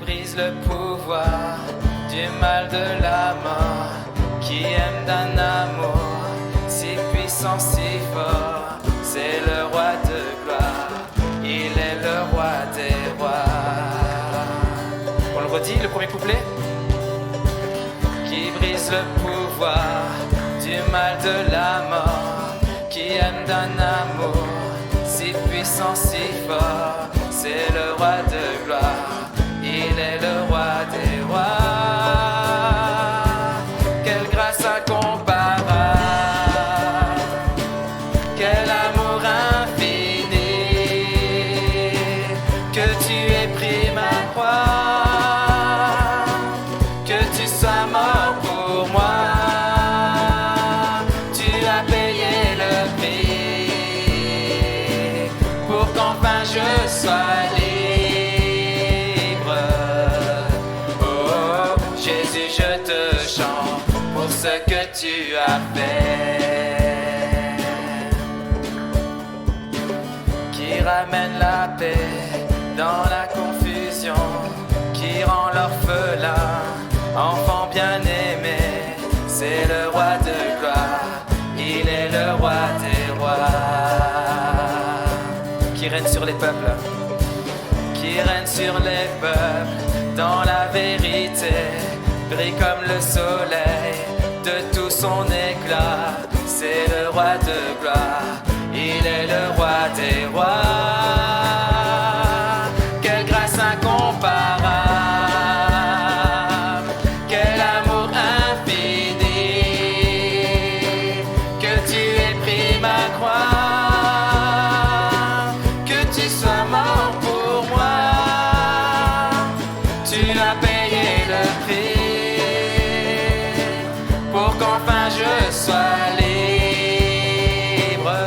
brise le pouvoir du mal de la mort, qui aime d'un amour si puissant, si fort. C'est le roi de gloire, il est le roi des rois. On le redit, le premier couplet. Qui brise le pouvoir du mal de la mort, qui aime d'un amour si puissant, si fort. C'est le roi de gloire, il est le roi des rois. Quelle grâce incomparable, quel amour infini, que tu aies pris ma croix, que tu sois mort pour moi. Tu as payé le prix pour qu'enfin je sois libre. Oh, Jésus, je te chante pour ce que tu as fait, qui ramène la paix dans la confusion, qui rend l'orphelin enfant bien-aimé. C'est le roi de gloire, il est le roi des rois, qui règne sur les peuples, qui règne sur les peuples dans la vérité, brille comme le soleil de tout son éclat. C'est le roi de gloire, il est le roi des rois. Quelle grâce incomparable, quel amour infini, que tu aies pris ma croix, que tu sois mort pour moi. Tu as payé le prix pour qu'enfin je sois libre.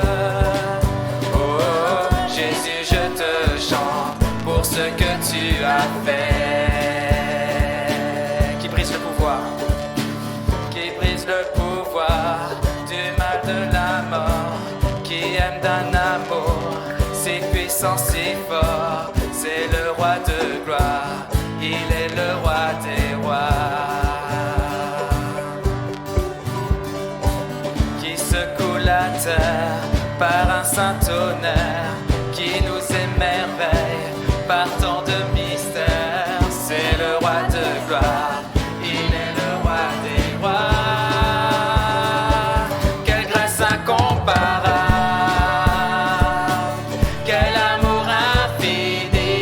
Oh, Jésus, je te chante pour ce que tu as fait, qui brise le pouvoir, qui brise le pouvoir du mal de la mort, qui aime d'un amour si puissant, si fort. C'est le roi de gloire, il est le roi des rois, qui secoue la terre par un saint tonnerre, qui nous émerveille par tant de mystères. C'est le roi de gloire, il est le roi des rois. Quelle grâce incomparable, quel amour infini,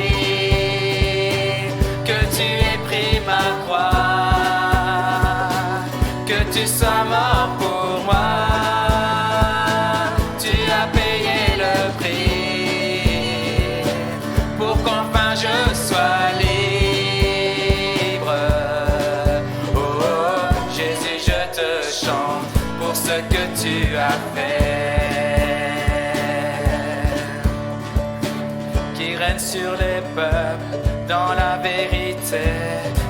que tu aies pris ma croix, que tu sois mort pour moi. Tu as payé le prix pour qu'enfin je sois libre. Oh, Jésus, je te chante pour ce que tu as fait, qui règne sur les peuples dans la vérité,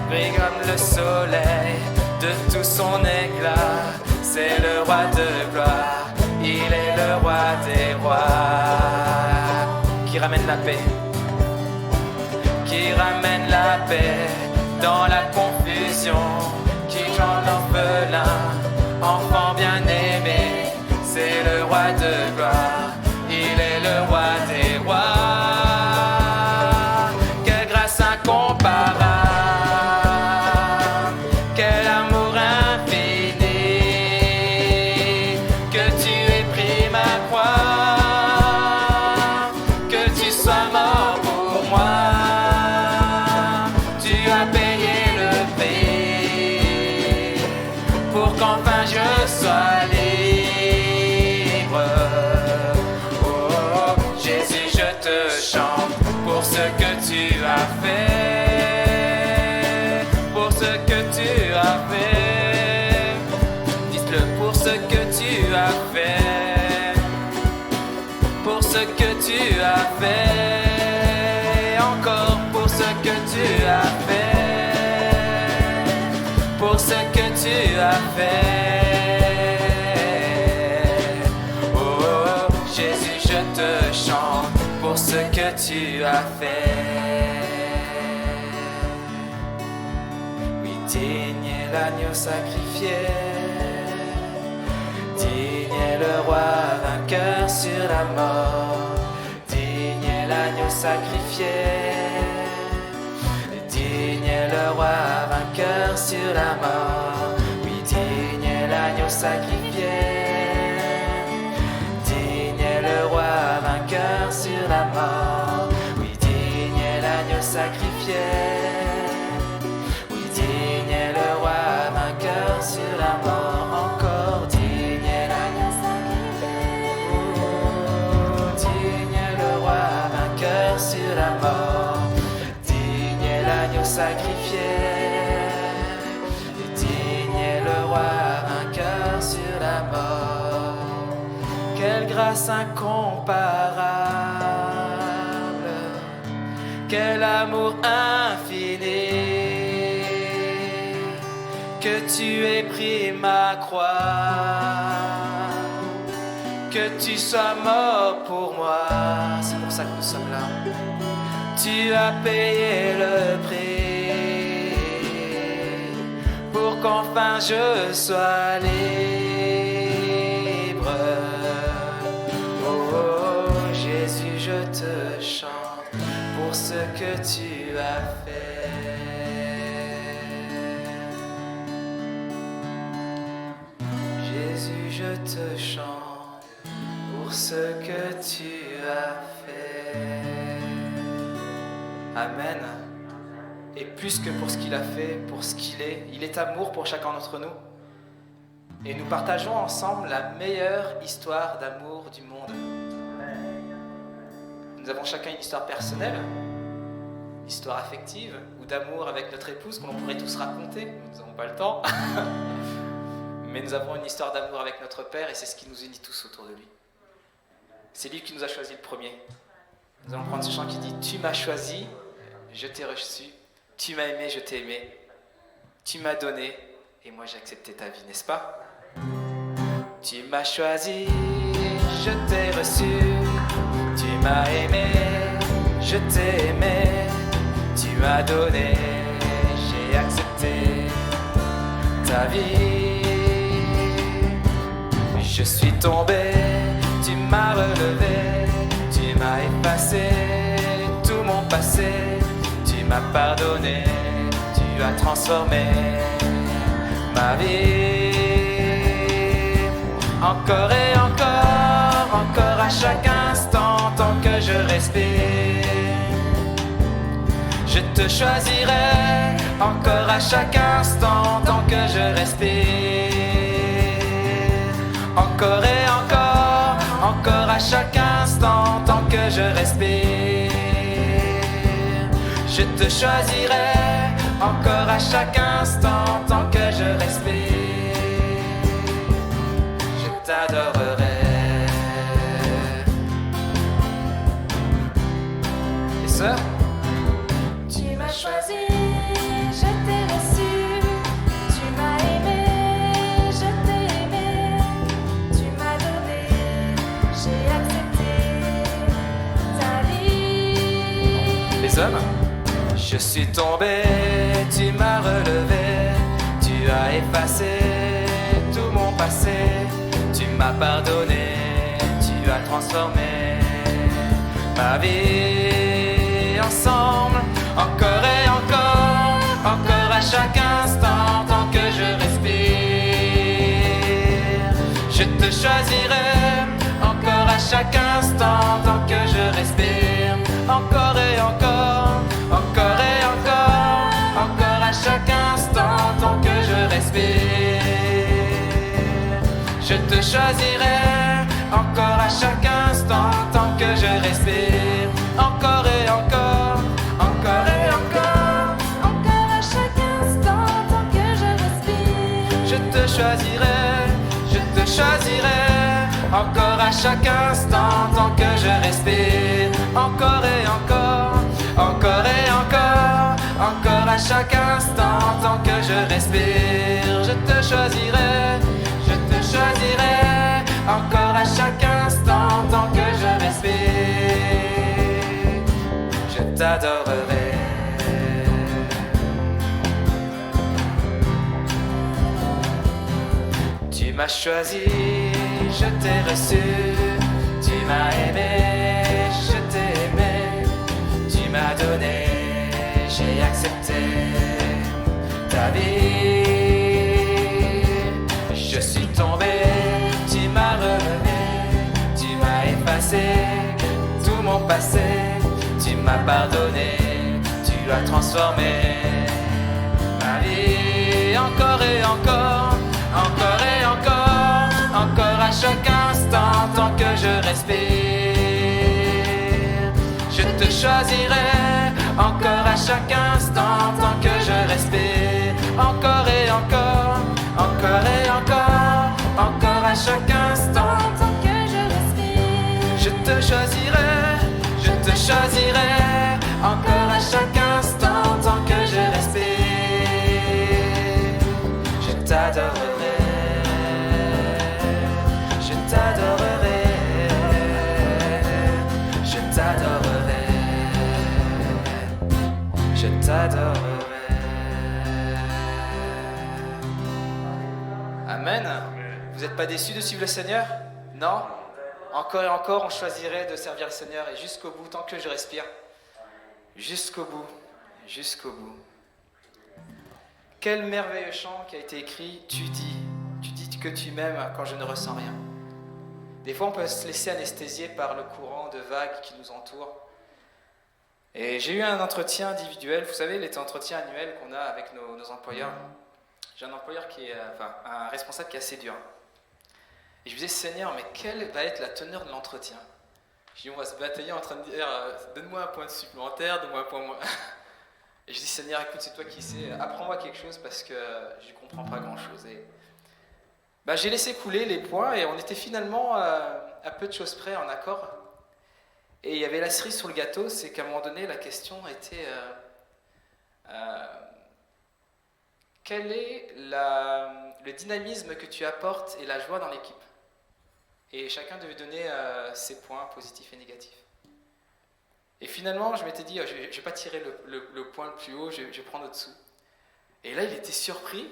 brille comme le soleil de tout son éclat. C'est le roi de gloire, il est le roi des rois, qui ramène la paix, qui ramène la paix dans la confusion, qui rend l'orphelin enfant bien-aimé. C'est le roi de gloire, il est le roi des rois. Quelle grâce incomparable, quel amour infini, que tu aies pris ma croix, que tu sois mort pour moi. Tu as payé le prix pour qu'enfin je sois libre. Oh, Jésus, je te chante pour ce que tu as fait, pour ce que tu as fait. Dites-le, pour ce que tu as fait, pour ce que tu as fait, encore pour ce que tu as fait, pour ce que tu as fait. Oh, Jésus, je te chante pour ce que tu as fait. Digne est l'agneau sacrifié, digne est le roi vainqueur sur la mort. Digne est l'agneau sacrifié, digne est le roi vainqueur sur la mort. Oui, digne est l'agneau sacrifié, digne est le roi vainqueur sur la mort. Oui, digne est l'agneau sacrifié, oui, digne est le roi vainqueur sur la mort. Encore digne est l'agneau sacrifié, digne est le roi vainqueur sur la mort. Digne est l'agneau sacrifié, digne est le roi vainqueur sur la mort. Quelle grâce incomparable, quel amour infini, que tu aies pris ma croix, que tu sois mort pour moi. C'est pour ça que nous sommes là. Tu as payé le prix pour qu'enfin je sois libre. Oh Jésus, je te chante pour ce que tu as fait. Jésus, je te chante pour ce que tu as fait. Amen. Et plus que pour ce qu'il a fait, pour ce qu'il est, il est amour pour chacun d'entre nous. Et nous partageons ensemble la meilleure histoire d'amour du monde. Nous avons chacun une histoire personnelle, une histoire affective ou d'amour avec notre épouse qu'on pourrait tous raconter. Nous n'avons pas le temps. Mais nous avons une histoire d'amour avec notre Père et c'est ce qui nous unit tous autour de lui. C'est lui qui nous a choisi le premier. Nous allons prendre ce chant qui dit « Tu m'as choisi, je t'ai reçu, tu m'as aimé, je t'ai aimé, tu m'as donné, et moi j'ai accepté ta vie, n'est-ce pas ?» Tu m'as choisi, je t'ai reçu, tu m'as aimé, je t'ai aimé, tu m'as donné, j'ai accepté ta vie. Je suis tombé, tu m'as relevé, tu m'as effacé tout mon passé, tu m'as pardonné, tu as transformé ma vie. Encore et encore, encore à chaque instant, tant que je respire, je te choisirai. Encore à chaque instant, tant que je respire. Encore et encore, encore à chaque instant, tant que je respire. Je te choisirai, encore à chaque instant, tant que je respire. Je t'adorerai. Les sœurs, tu m'as choisi, je t'ai reçu, tu m'as aimé, je t'ai aimé, tu m'as donné, j'ai accepté ta vie. les hommes, je suis tombé, tu m'as relevé, tu as effacé tout mon passé, tu m'as pardonné, tu as transformé ma vie. Ensemble, encore et encore, encore à chaque instant, tant que je respire. Je te choisirai, encore à chaque instant, tant que je respire. Encore et encore, encore et encore, encore à chaque instant, tant que je respire. Je te choisirai, encore à chaque instant, tant que je respire. Encore et encore, encore et encore, encore à chaque instant, tant que je respire. je te choisirai, je te choisirai. Encore à chaque instant, tant que je respire. Encore et encore, encore et encore, encore à chaque instant, tant que je respire. Je te choisirai, je te choisirai. Encore à chaque instant, tant que je respire. Je t'adorerai. m'as choisi, je t'ai reçu, tu m'as aimé, je t'ai aimé, tu m'as donné, j'ai accepté ta vie. Je suis tombé, tu m'as relevé, tu m'as effacé tout mon passé, tu m'as pardonné, tu as transformé ma vie. Encore et encore, encore et encore, encore à chaque instant, tant que je respire. Je te choisirai, encore à chaque instant, tant que je respire. Encore et encore, encore et encore, encore à chaque instant, tant que je respire. je te choisirai, je te choisirai, encore à chaque instant, tant que je respire. Je t'adorerai, je t'adorerai, je t'adorerai, je t'adorerai. Amen. Vous n'êtes pas déçus de suivre le Seigneur? Non? Encore et encore, on choisirait de servir le Seigneur et jusqu'au bout, tant que je respire. Jusqu'au bout, jusqu'au bout. Quel merveilleux chant qui a été écrit. Tu dis que tu m'aimes quand je ne ressens rien. Des fois, on peut se laisser anesthésier par le courant de vagues qui nous entoure. Et j'ai eu un entretien individuel, vous savez, les entretiens annuels qu'on a avec nos employeurs. J'ai un employeur qui est, un responsable qui est assez dur. Et je me disais, Seigneur, mais quelle va être la teneur de l'entretien? Je dis, on va se batailler en train de dire, donne-moi un point supplémentaire, donne-moi un point moins. Et je dis, Seigneur, écoute, c'est toi qui sais, apprends-moi quelque chose parce que je ne comprends pas grand-chose. Et j'ai laissé couler les points et on était finalement à peu de choses près en accord. Et il y avait la cerise sur le gâteau, c'est qu'à un moment donné, la question était quel est le dynamisme que tu apportes et la joie dans l'équipe? Et chacun devait donner ses points positifs et négatifs. Et finalement, je m'étais dit, je ne vais pas tirer le point le plus haut, je vais prendre au-dessous. Et là, il était surpris.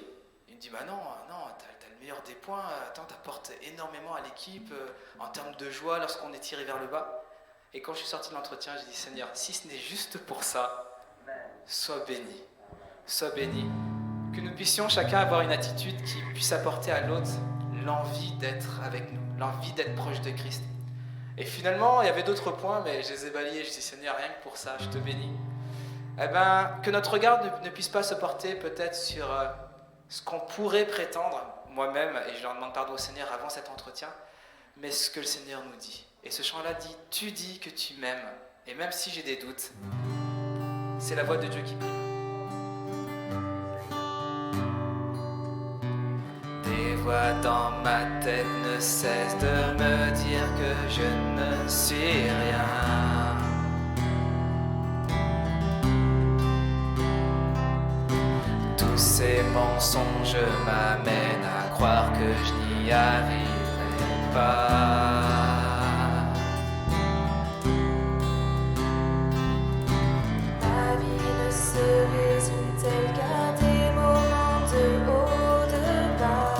Il me dit, non, tu as le meilleur des points, attends, tu apportes énormément à l'équipe en termes de joie lorsqu'on est tiré vers le bas. Et quand je suis sorti de l'entretien, j'ai dit, Seigneur, si ce n'est juste pour ça, sois béni. Sois béni. Que nous puissions chacun avoir une attitude qui puisse apporter à l'autre l'envie d'être avec nous, l'envie d'être proche de Christ. Et finalement, il y avait d'autres points, mais je les ai balayés. Je dis, Seigneur, rien que pour ça, je te bénis. Que notre regard ne puisse pas se porter peut-être sur ce qu'on pourrait prétendre, moi-même, et je leur demande pardon au Seigneur avant cet entretien, mais ce que le Seigneur nous dit. Et ce chant-là dit, tu dis que tu m'aimes, et même si j'ai des doutes, c'est la voix de Dieu qui prime. Des voix dans ma tête ne cessent de me dire que je ne suis rien. Tous ces mensonges m'amènent à croire que je n'y arriverai pas. Ma vie ne se résume telle qu'à des moments de haut, de bas.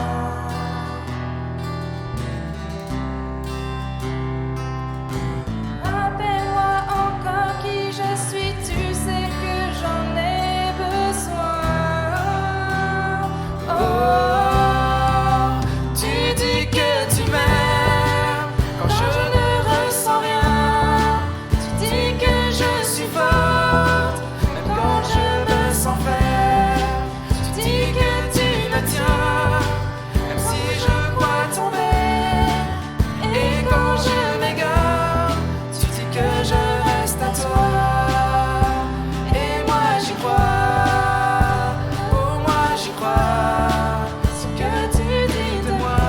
Rappelle-moi encore qui je suis, tu sais que j'en ai besoin. Oh, tu dis que tu m'aimes quand je ne ressens rien. Tu dis que je suis forte même quand je me sens faible. Tu dis que tu me tiens même si je crois tomber. Et quand je m'égare, tu dis que je reste à toi. Et moi j'y crois, oh moi j'y crois. Ce que tu dis de moi,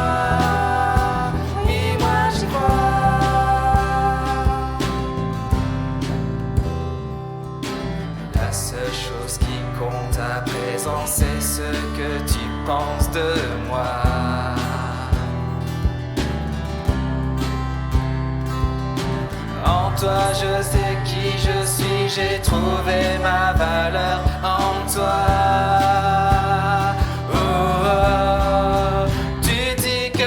oui moi j'y crois. La seule chose qui compte à présent, c'est ce que tu penses de moi. En toi je sais qui je suis, j'ai trouvé ma valeur en toi. Oh, oh, tu dis que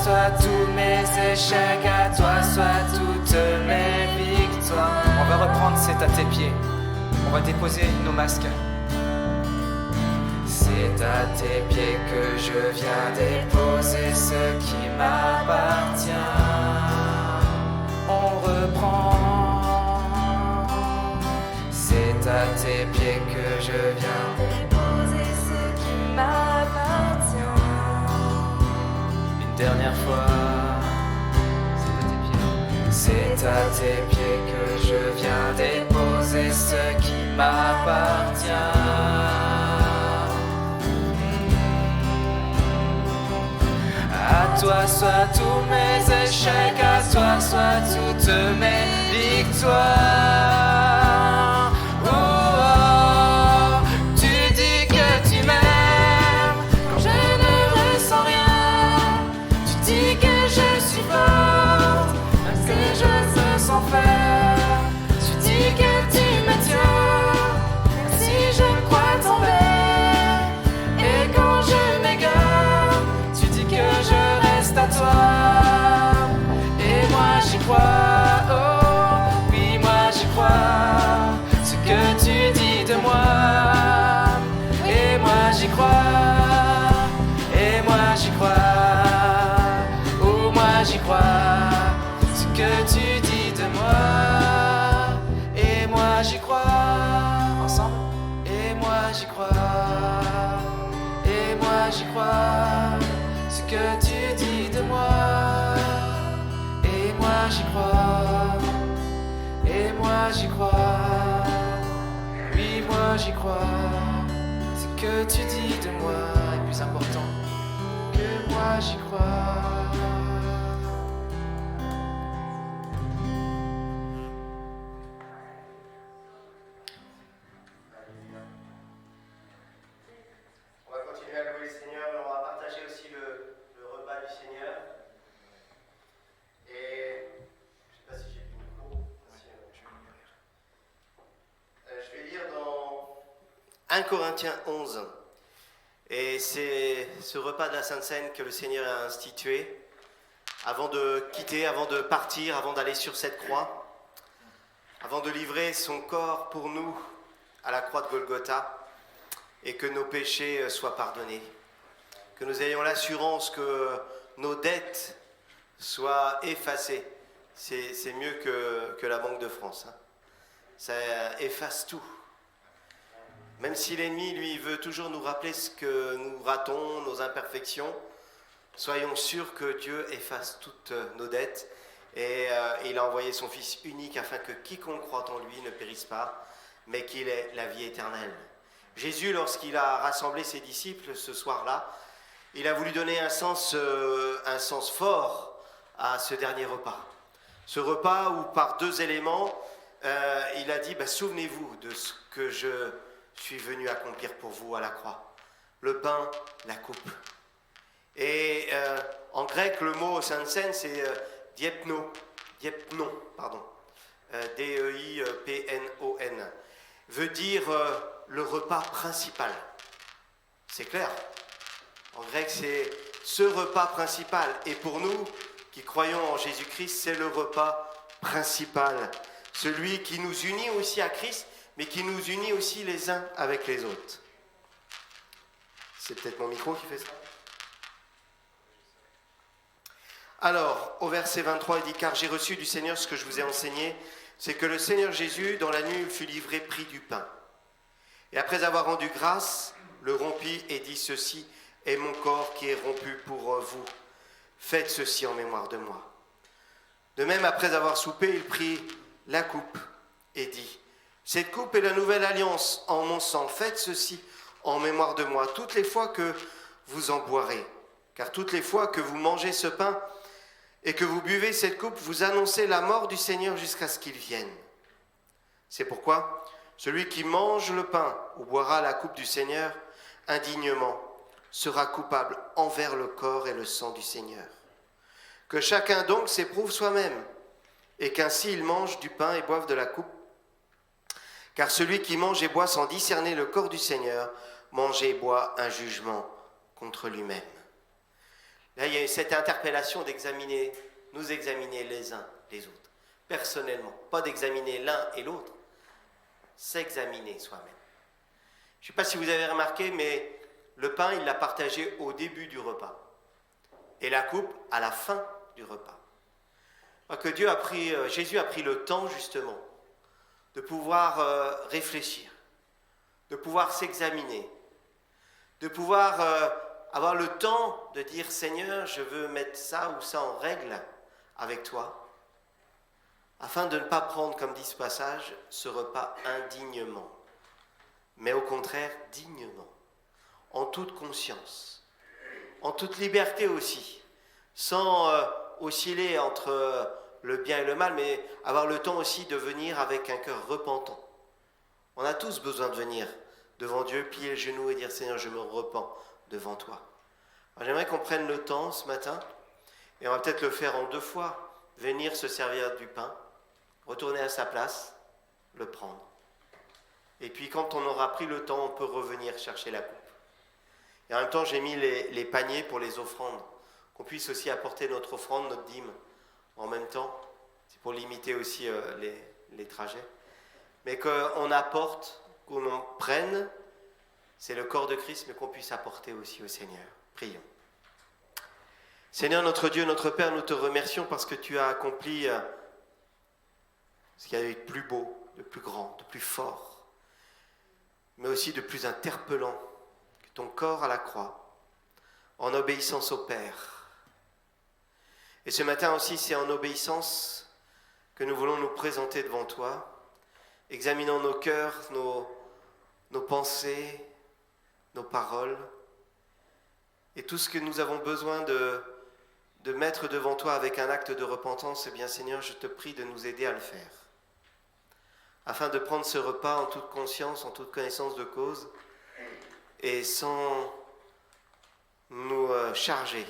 soient tous mes échecs, à toi soient toutes mes victoires. On va reprendre, c'est à tes pieds. On va déposer nos masques. C'est à tes pieds que je viens déposer ce qui m'appartient. On reprend. C'est à tes pieds que je viens déposer ce qui m'appartient. Une dernière fois. C'est à tes pieds que je viens déposer ce qui m'appartient. À toi soient tous mes échecs, à toi soient toutes mes victoires. Oh, oh, tu dis que tu m'aimes quand je ne ressens rien. Tu dis que je suis forte, même si je me sens faire. Tu dis que tu me tiens, même si je crois tomber. Et quand je m'égare, tu dis que je reste à toi. Et moi j'y crois, oh oui moi j'y crois. Ce que tu dis de moi. Et moi j'y crois. Et moi j'y crois. Oh moi j'y crois. Ce que tu dis de moi. Et moi j'y crois. Ensemble. Et moi j'y crois. Et moi j'y crois. Ce que tu dis de moi. Et moi j'y crois. Et moi j'y crois. Oui moi j'y crois. Ce que tu dis de moi est plus important que moi j'y crois. On va continuer à louer le Seigneur, mais on va partager aussi le repas du Seigneur. Et je ne sais pas si j'ai le micro. Je vais lire dans 1 Corinthiens 11. Et c'est ce repas de la Sainte Seine que le Seigneur a institué avant de quitter, avant de partir, avant d'aller sur cette croix, avant de livrer son corps pour nous à la croix de Golgotha. Et que nos péchés soient pardonnés, que nous ayons l'assurance que nos dettes soient effacées. C'est mieux que la Banque de France. Hein. Ça efface tout. Même si l'ennemi, lui, veut toujours nous rappeler ce que nous ratons, nos imperfections, soyons sûrs que Dieu efface toutes nos dettes. Et il a envoyé son Fils unique afin que quiconque croit en lui ne périsse pas, mais qu'il ait la vie éternelle. Jésus, lorsqu'il a rassemblé ses disciples ce soir-là, il a voulu donner un sens fort à ce dernier repas. Ce repas où par deux éléments, il a dit souvenez-vous de ce que je suis venu accomplir pour vous à la croix. Le pain, la coupe. Et en grec, le mot Sainte Seine, c'est diepnon, D-E-I-P-N-O-N. Veut dire le repas principal. C'est clair. En grec, c'est ce repas principal. Et pour nous, qui croyons en Jésus-Christ, c'est le repas principal. Celui qui nous unit aussi à Christ, mais qui nous unit aussi les uns avec les autres. C'est peut-être mon micro qui fait ça. Alors, au verset 23, il dit « Car j'ai reçu du Seigneur ce que je vous ai enseigné, c'est que le Seigneur Jésus, dans la nuit où il fut livré, prit du pain. Et après avoir rendu grâce, le rompit et dit, ceci est mon corps qui est rompu pour vous. Faites ceci en mémoire de moi. De même, après avoir soupé, il prit la coupe et dit, cette coupe est la nouvelle alliance en mon sang. Faites ceci en mémoire de moi, toutes les fois que vous en boirez. Car toutes les fois que vous mangez ce pain et que vous buvez cette coupe, vous annoncez la mort du Seigneur jusqu'à ce qu'il vienne. C'est pourquoi celui qui mange le pain ou boira la coupe du Seigneur indignement sera coupable envers le corps et le sang du Seigneur. Que chacun donc s'éprouve soi-même, et qu'ainsi il mange du pain et boive de la coupe. Car celui qui mange et boit sans discerner le corps du Seigneur, mange et boit un jugement contre lui-même. Là, il y a cette interpellation d'examiner, nous examiner les uns les autres, personnellement. Pas d'examiner l'un et l'autre, s'examiner soi-même. Je ne sais pas si vous avez remarqué, mais le pain, il l'a partagé au début du repas. Et la coupe à la fin du repas. Que Jésus a pris le temps, justement, de pouvoir réfléchir, de pouvoir s'examiner, de pouvoir avoir le temps de dire « Seigneur, je veux mettre ça ou ça en règle avec toi », afin de ne pas prendre, comme dit ce passage, ce repas indignement, mais au contraire dignement, en toute conscience, en toute liberté aussi, sans osciller entre le bien et le mal, mais avoir le temps aussi de venir avec un cœur repentant. On a tous besoin de venir devant Dieu, plier le genou et dire « Seigneur, je me repens devant toi ». J'aimerais qu'on prenne le temps ce matin, et on va peut-être le faire en 2 fois, venir se servir du pain, retourner à sa place, le prendre. Et puis quand on aura pris le temps, on peut revenir chercher la coupe. Et en même temps, j'ai mis les paniers pour les offrandes, qu'on puisse aussi apporter notre offrande, notre dîme, en même temps. C'est pour limiter aussi les trajets. Mais qu'on apporte, qu'on en prenne, c'est le corps de Christ, mais qu'on puisse apporter aussi au Seigneur. Prions. Seigneur, notre Dieu, notre Père, nous te remercions parce que tu as accompli ce qu'il y a eu de plus beau, de plus grand, de plus fort, mais aussi de plus interpellant que ton corps à la croix, en obéissance au Père. Et ce matin aussi, c'est en obéissance que nous voulons nous présenter devant toi, examinant nos cœurs, nos pensées, nos paroles, et tout ce que nous avons besoin de mettre devant toi avec un acte de repentance. Eh bien Seigneur, je te prie de nous aider à le faire, afin de prendre ce repas en toute conscience, en toute connaissance de cause, et sans nous charger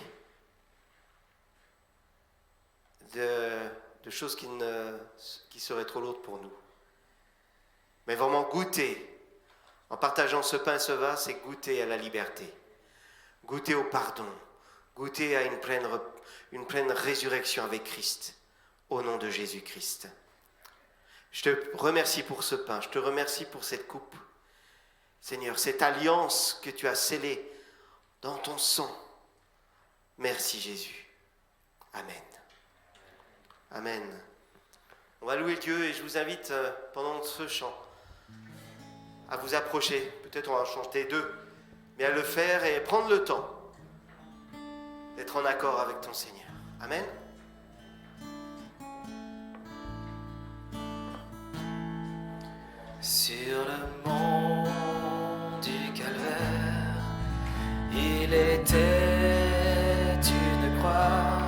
de choses qui seraient trop lourdes pour nous. Mais vraiment goûter, en partageant ce pain et ce vin, c'est goûter à la liberté, goûter au pardon, goûter à une pleine résurrection avec Christ, au nom de Jésus-Christ. Je te remercie pour ce pain, je te remercie pour cette coupe. Seigneur, cette alliance que tu as scellée dans ton sang. Merci Jésus. Amen. Amen. On va louer Dieu et je vous invite pendant ce chant à vous approcher. Peut-être on va chanter 2, mais à le faire et prendre le temps d'être en accord avec ton Seigneur. Amen. Sur le mont du Calvaire, il était une croix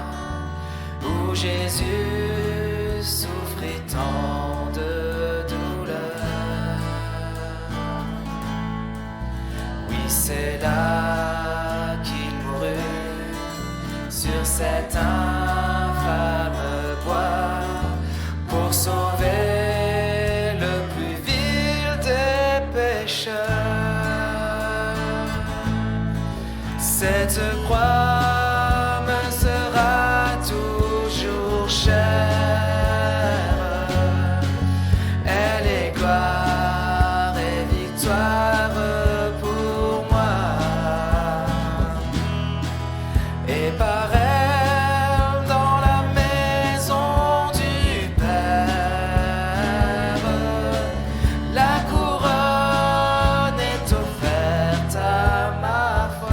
où Jésus souffrit tant de douleur. Oui, c'est là qu'il mourut sur cet infâme bois pour sauver cette croix me sera toujours chère. Elle est gloire et victoire pour moi. Et par elle dans la maison du Père, la couronne est offerte à ma foi.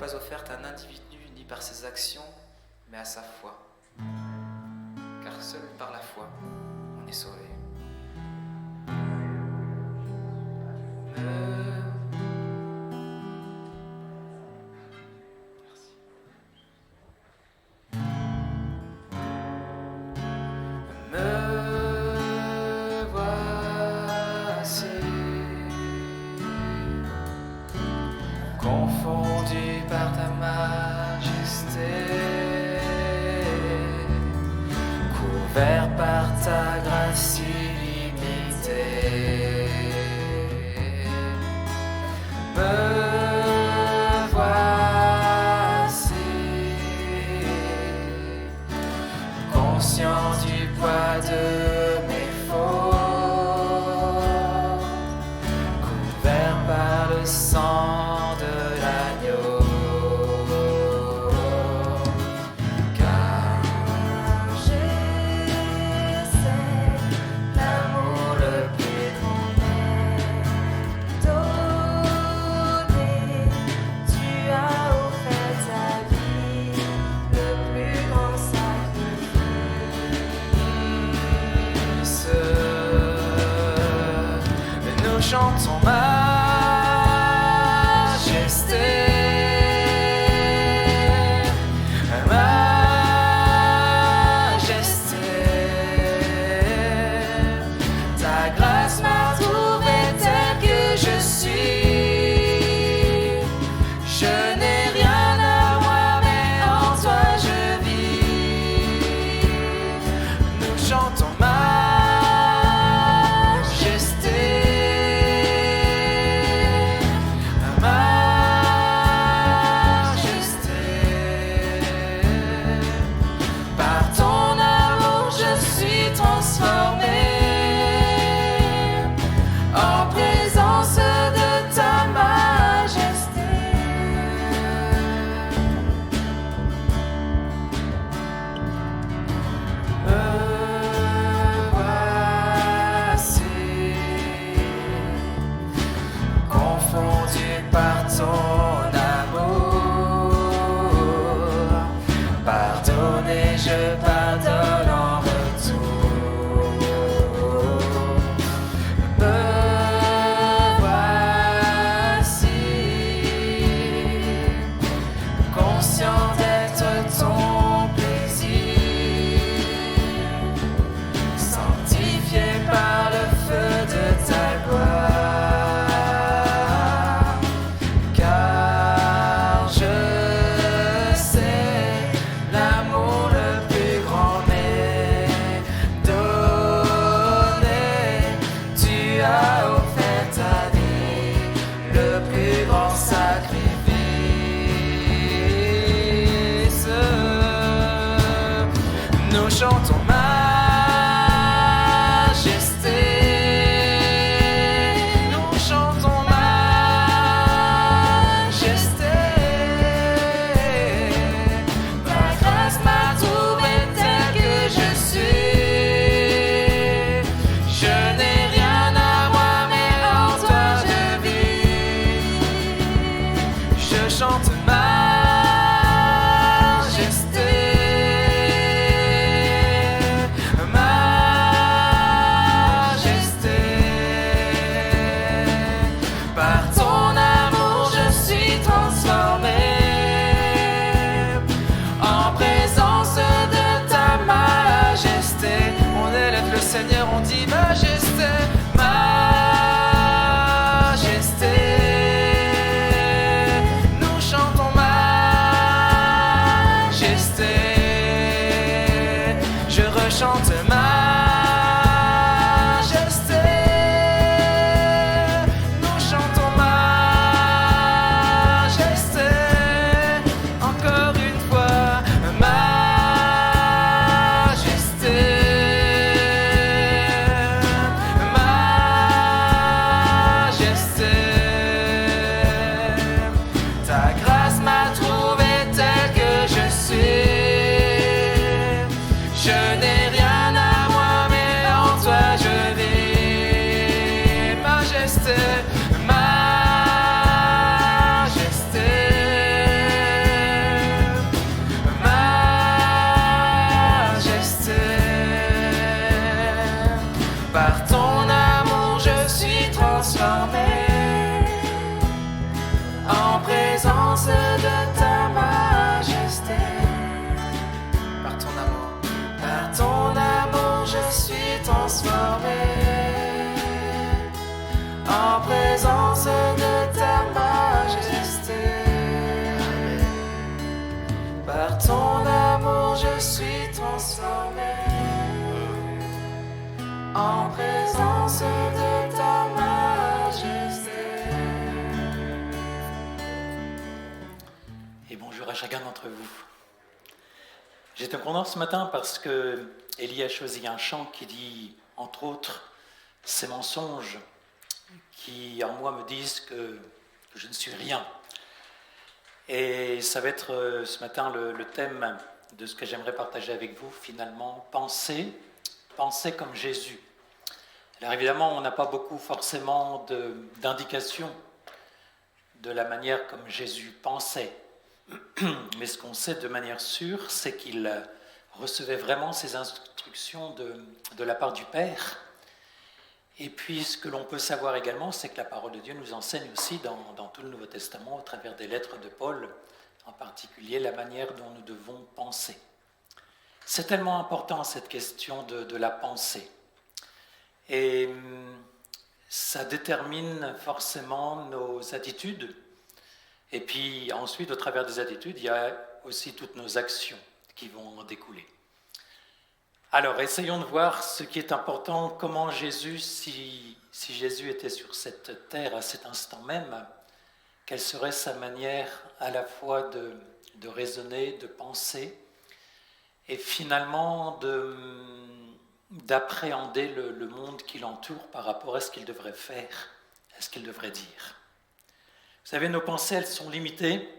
pas offerte à un individu ni par ses actions, mais à sa foi. Car seul par la foi, on est sauvé. Me voici confondu par ta majesté, couvert par ta grâce illimitée. Me voici conscient du poids de mes fautes, couvert par le sang de l'agneau. Car Je sais l'amour le plus grand donné. Tu as offert ta vie, le plus grand sacrifice. Nous chantons ta grâce m'a trouvé tel que je suis. Je n'ai rien à moi, mais en toi je vis. Nous chantons par ton amour je suis transformé en présence de ta majesté. Me voici confondu par ton amour. Pardonner, je pardonne en retour. Me voici conscient d'être ton plaisir, sanctifié par le feu de ta gloire. Car je sais l'amour le plus grand m'est donné. Tu as offert ta vie, le plus grand sacrifice. Nous chantons majesté. Nous chantons majesté. Ta grâce m'a trouvé tel que je suis. Je n'ai rien à moi, mais en toi je vis. Je chante par ton amour je suis transformé en présence de ta majesté. On élève le Seigneur, on dit majesté, majesté. Nous chantons majesté. Je rechante ta grâce m'a trouvé tel que je suis. Je n'ai rien à moi, mais en toi je vis. Majesté, majesté. Par ton amour je suis transformé en présence de ta majesté. Par ton amour je suis transformé en présence de ta majesté. Par ton amour je suis transformé en présence de ta majesté. Et bonjour à chacun d'entre vous. J'étais content ce matin parce que Élie a choisi un chant qui dit, entre autres, ces mensonges qui en moi me disent que je ne suis rien. Et ça va être ce matin le thème de ce que j'aimerais partager avec vous, finalement, penser comme Jésus. Alors évidemment, on n'a pas beaucoup forcément d'indications de la manière comme Jésus pensait. Mais ce qu'on sait de manière sûre, c'est qu'il recevait vraiment ses instructions de la part du Père. Et puis ce que l'on peut savoir également, c'est que la parole de Dieu nous enseigne aussi dans tout le Nouveau Testament, au travers des lettres de Paul, en particulier la manière dont nous devons penser. C'est tellement important cette question de la pensée. Et ça détermine forcément nos attitudes. Et puis ensuite, au travers des attitudes, il y a aussi toutes nos actions qui vont en découler. Alors, essayons de voir ce qui est important, comment Jésus, si Jésus était sur cette terre à cet instant même, quelle serait sa manière à la fois de raisonner, de penser, et finalement d'appréhender le monde qui l'entoure par rapport à ce qu'il devrait faire, à ce qu'il devrait dire. Vous savez, nos pensées, elles sont limitées,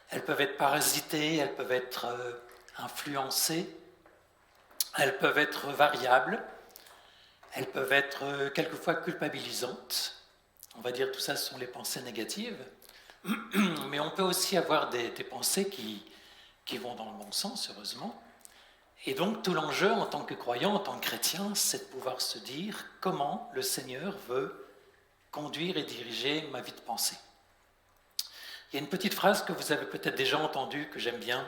elles peuvent être parasitées, elles peuvent être influencées, elles peuvent être variables, elles peuvent être quelquefois culpabilisantes. On va dire tout ça, ce sont les pensées négatives, mais on peut aussi avoir des pensées qui vont dans le bon sens, heureusement. Et donc tout l'enjeu en tant que croyant, en tant que chrétien, c'est de pouvoir se dire comment le Seigneur veut conduire et diriger ma vie de pensée. Il y a une petite phrase que vous avez peut-être déjà entendue, que j'aime bien,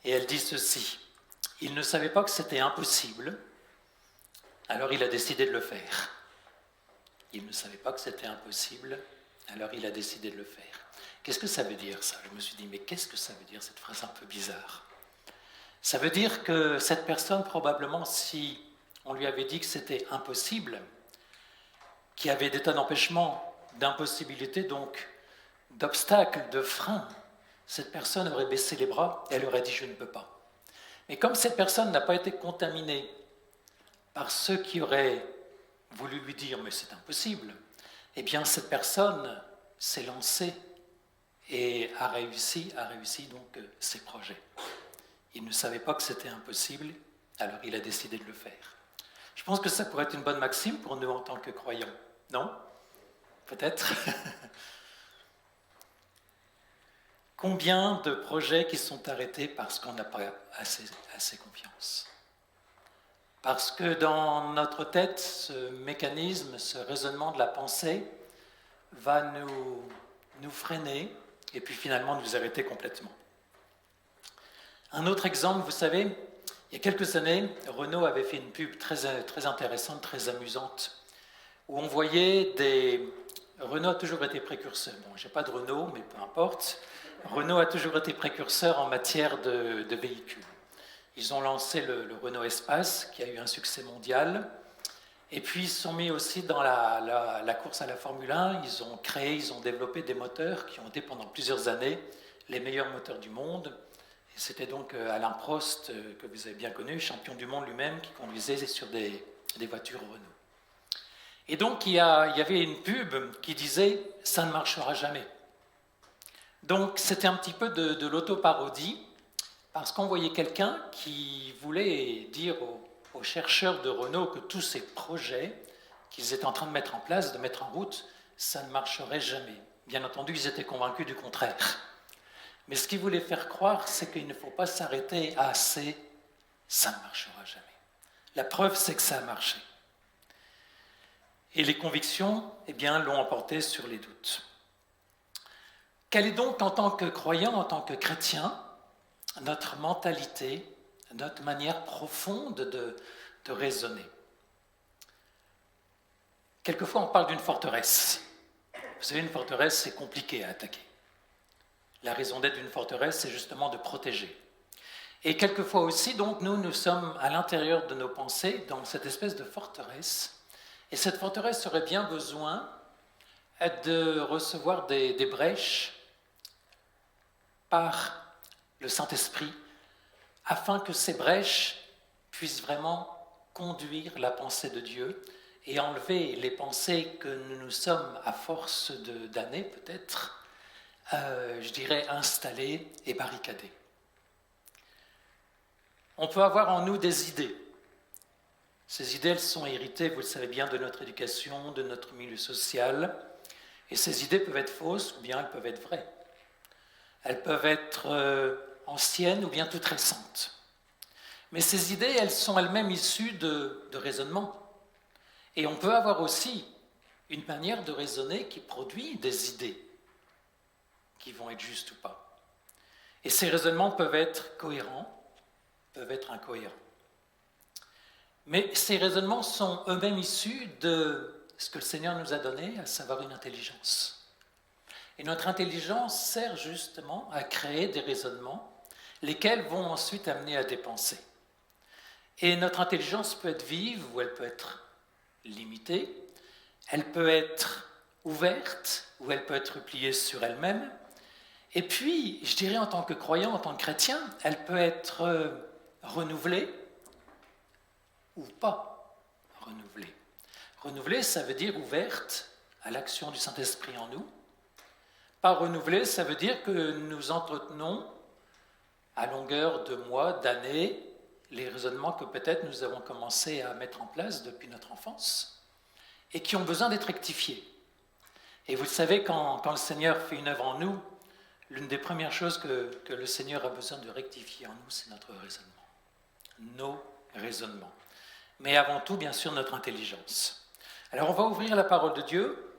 et elle dit ceci: « Il ne savait pas que c'était impossible, alors il a décidé de le faire. » Il ne savait pas que c'était impossible, alors il a décidé de le faire. Qu'est-ce que ça veut dire, ça ? Je me suis dit, mais qu'est-ce que ça veut dire, cette phrase un peu bizarre ? Ça veut dire que cette personne, probablement, si on lui avait dit que c'était impossible, qu'il y avait des tas d'empêchements, d'impossibilités, donc d'obstacles, de freins, cette personne aurait baissé les bras et elle aurait dit « je ne peux pas ». Mais comme cette personne n'a pas été contaminée par ceux qui auraient voulu lui dire « mais c'est impossible », eh bien cette personne s'est lancée et a réussi donc ses projets. Il ne savait pas que c'était impossible, alors il a décidé de le faire. Je pense que ça pourrait être une bonne maxime pour nous en tant que croyants, non ? Peut-être. Combien de projets qui sont arrêtés parce qu'on n'a pas assez confiance ? Parce que dans notre tête, ce mécanisme, ce raisonnement de la pensée va nous freiner et puis finalement nous arrêter complètement. Un autre exemple, vous savez, il y a quelques années, Renault avait fait une pub très intéressante, très amusante, où on voyait Renault a toujours été précurseur. Bon, je n'ai pas de Renault, mais peu importe. Renault a toujours été précurseur en matière de véhicules. Ils ont lancé le Renault Espace, qui a eu un succès mondial. Et puis, ils se sont mis aussi dans la course à la Formule 1. Ils ont développé des moteurs qui ont été pendant plusieurs années les meilleurs moteurs du monde. Et c'était donc Alain Prost, que vous avez bien connu, champion du monde lui-même, qui conduisait sur des voitures Renault. Et donc, il y avait une pub qui disait « ça ne marchera jamais ». Donc, c'était un petit peu de l'auto-parodie, parce qu'on voyait quelqu'un qui voulait dire aux chercheurs de Renault que tous ces projets qu'ils étaient en train de mettre en place, de mettre en route, ça ne marcherait jamais. Bien entendu, ils étaient convaincus du contraire. Mais ce qu'ils voulaient faire croire, c'est qu'il ne faut pas s'arrêter à assez, ça ne marchera jamais. La preuve, c'est que ça a marché. Et les convictions, l'ont emporté sur les doutes. Quelle est donc, en tant que croyant, en tant que chrétien, notre mentalité, notre manière profonde de raisonner? Quelquefois, on parle d'une forteresse. Vous savez, une forteresse, c'est compliqué à attaquer. La raison d'être d'une forteresse, c'est justement de protéger. Et quelquefois aussi, donc, nous sommes à l'intérieur de nos pensées, dans cette espèce de forteresse. Et cette forteresse aurait bien besoin de recevoir des brèches par le Saint-Esprit, afin que ces brèches puissent vraiment conduire la pensée de Dieu et enlever les pensées que nous sommes, à force d'années peut-être, installées et barricadées. On peut avoir en nous des idées. Ces idées, elles sont héritées, vous le savez bien, de notre éducation, de notre milieu social. Et ces idées peuvent être fausses ou bien elles peuvent être vraies. Elles peuvent être anciennes ou bien toutes récentes. Mais ces idées, elles sont elles-mêmes issues de raisonnements. Et on peut avoir aussi une manière de raisonner qui produit des idées qui vont être justes ou pas. Et ces raisonnements peuvent être cohérents, peuvent être incohérents. Mais ces raisonnements sont eux-mêmes issus de ce que le Seigneur nous a donné, à savoir une intelligence. Et notre intelligence sert justement à créer des raisonnements, lesquels vont ensuite amener à des pensées. Et notre intelligence peut être vive ou elle peut être limitée, elle peut être ouverte ou elle peut être repliée sur elle-même. Et puis, je dirais en tant que croyant, en tant que chrétien, elle peut être renouvelée ou pas renouvelée. Renouvelée, ça veut dire ouverte à l'action du Saint-Esprit en nous. Pas renouvelée, ça veut dire que nous entretenons à longueur de mois, d'années, les raisonnements que peut-être nous avons commencé à mettre en place depuis notre enfance et qui ont besoin d'être rectifiés. Et vous le savez, quand le Seigneur fait une œuvre en nous, l'une des premières choses que le Seigneur a besoin de rectifier en nous, c'est notre raisonnement. Nos raisonnements. Mais avant tout, bien sûr, notre intelligence. Alors, on va ouvrir la parole de Dieu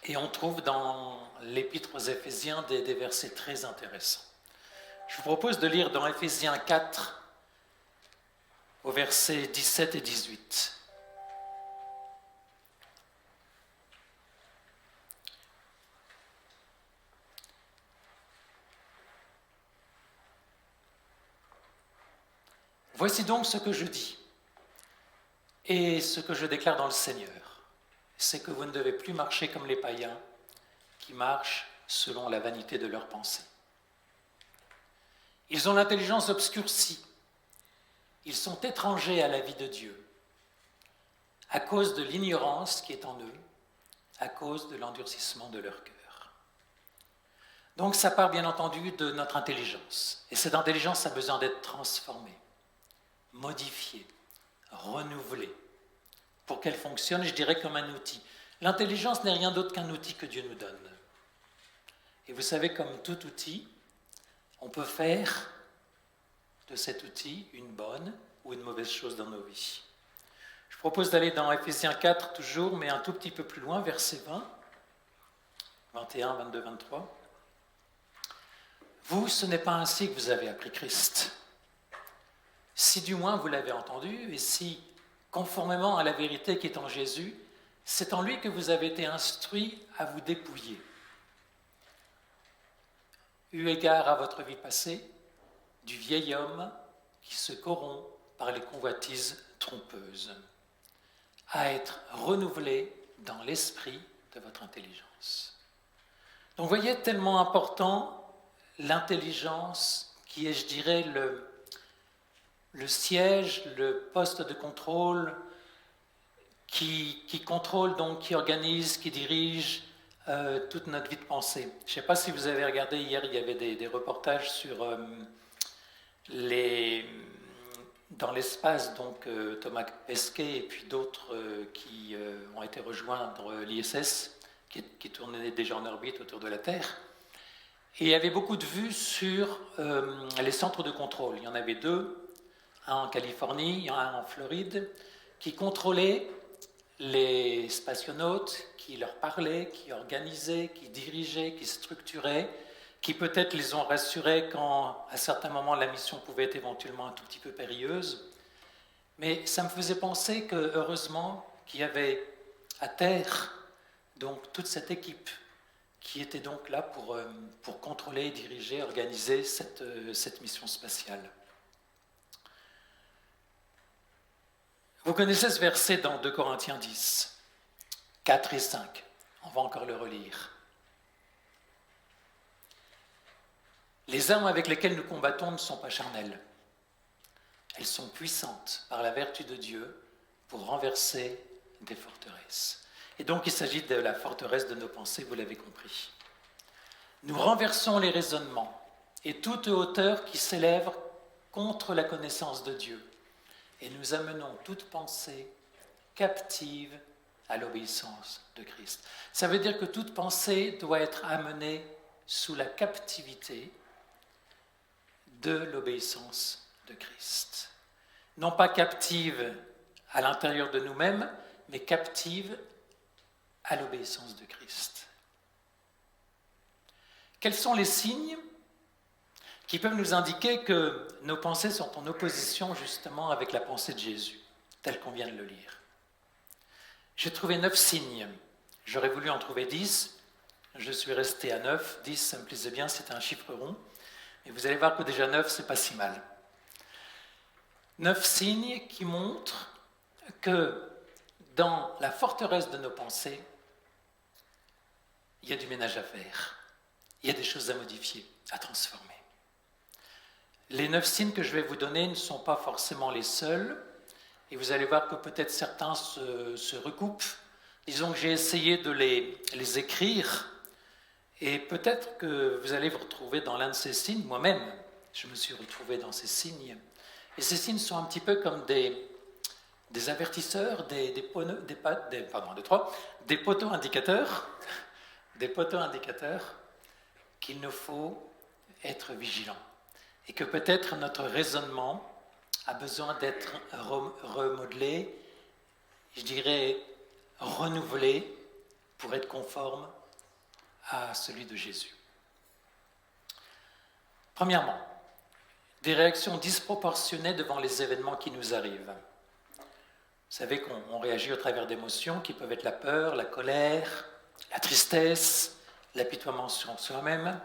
et on trouve dans l'Épître aux Éphésiens des versets très intéressants. Je vous propose de lire dans Éphésiens 4, au versets 17 et 18. Voici donc ce que je dis et ce que je déclare dans le Seigneur, c'est que vous ne devez plus marcher comme les païens qui marchent selon la vanité de leurs pensées. Ils ont l'intelligence obscurcie, ils sont étrangers à la vie de Dieu à cause de l'ignorance qui est en eux, à cause de l'endurcissement de leur cœur. Donc ça part bien entendu de notre intelligence, et cette intelligence a besoin d'être transformée, modifiée, renouvelée, pour qu'elle fonctionne, je dirais, comme un outil. L'intelligence n'est rien d'autre qu'un outil que Dieu nous donne. Et vous savez, comme tout outil, on peut faire de cet outil une bonne ou une mauvaise chose dans nos vies. Je propose d'aller dans Éphésiens 4 toujours, mais un tout petit peu plus loin, verset 20, 21, 22, 23. Vous, ce n'est pas ainsi que vous avez appris Christ. Si du moins vous l'avez entendu, et si, conformément à la vérité qui est en Jésus, c'est en lui que vous avez été instruits à vous dépouiller. Eu égard à votre vie passée, du vieil homme qui se corrompt par les convoitises trompeuses, à être renouvelé dans l'esprit de votre intelligence. Donc vous voyez, tellement important, l'intelligence qui est, je dirais, le siège, le poste de contrôle qui contrôle, donc qui organise, qui dirige toute notre vie de pensée. Je ne sais pas si vous avez regardé hier, il y avait des reportages sur dans l'espace, donc Thomas Pesquet et puis d'autres qui ont été rejoindre l'ISS, qui tournait déjà en orbite autour de la Terre. Et il y avait beaucoup de vues sur les centres de contrôle. Il y en avait deux. un en Californie, un en Floride, qui contrôlaient les spationautes, qui leur parlaient, qui organisaient, qui dirigeaient, qui structuraient, qui peut-être les ont rassurés quand, à certains moments, la mission pouvait être éventuellement un tout petit peu périlleuse. Mais ça me faisait penser que, heureusement, qu'il y avait à terre donc toute cette équipe qui était donc là pour contrôler, diriger, organiser cette mission spatiale. Vous connaissez ce verset dans 2 Corinthiens 10, 4 et 5. On va encore le relire. Les armes avec lesquelles nous combattons ne sont pas charnelles. Elles sont puissantes par la vertu de Dieu pour renverser des forteresses. Et donc il s'agit de la forteresse de nos pensées, vous l'avez compris. Nous renversons les raisonnements et toute hauteur qui s'élève contre la connaissance de Dieu. Et nous amenons toute pensée captive à l'obéissance de Christ. Ça veut dire que toute pensée doit être amenée sous la captivité de l'obéissance de Christ. Non pas captive à l'intérieur de nous-mêmes, mais captive à l'obéissance de Christ. Quels sont les signes qui peuvent nous indiquer que nos pensées sont en opposition justement avec la pensée de Jésus, telle qu'on vient de le lire? J'ai trouvé 9 signes. J'aurais voulu en trouver 10. Je suis resté à 9. 10, ça me plaisait bien, c'était un chiffre rond. Et vous allez voir que déjà 9, c'est pas si mal. 9 signes qui montrent que dans la forteresse de nos pensées, il y a du ménage à faire. Il y a des choses à modifier, à transformer. Les 9 signes que je vais vous donner ne sont pas forcément les seuls, et vous allez voir que peut-être certains se recoupent. Disons que j'ai essayé de les écrire, et peut-être que vous allez vous retrouver dans l'un de ces signes. Moi-même, je me suis retrouvé dans ces signes. Et ces signes sont un petit peu comme des avertisseurs, des poteaux indicateurs, qu'il nous faut être vigilants. Et que peut-être notre raisonnement a besoin d'être remodelé, je dirais renouvelé, pour être conforme à celui de Jésus. Premièrement, des réactions disproportionnées devant les événements qui nous arrivent. Vous savez qu'on réagit au travers d'émotions qui peuvent être la peur, la colère, la tristesse, l'apitoiement sur soi-même.